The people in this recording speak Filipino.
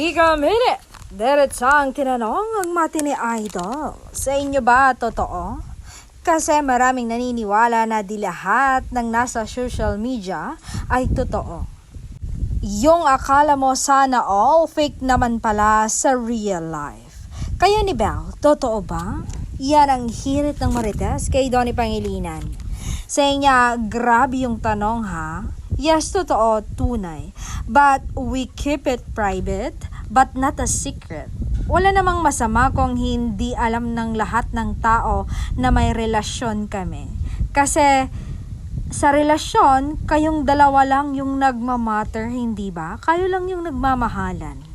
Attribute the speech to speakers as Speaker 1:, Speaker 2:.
Speaker 1: Chika Minute! Diretsang tinanong ang matini idol. Sa inyo ba totoo? Kasi maraming naniniwala na di lahat ng nasa social media ay totoo. Yung akala mo sana all fake naman pala sa real life. Kayo ni Belle, totoo ba? Yan ang hirit ng Marites kay Donnie Pangilinan. Sa niya, grabe yung tanong ha. Yes, totoo, tunay. But we keep it private, but not a secret. Wala namang masama kung hindi alam ng lahat ng tao na may relasyon kami. Kasi sa relasyon, kayong dalawa lang yung nagmamatter, hindi ba? Kayo lang yung nagmamahalan.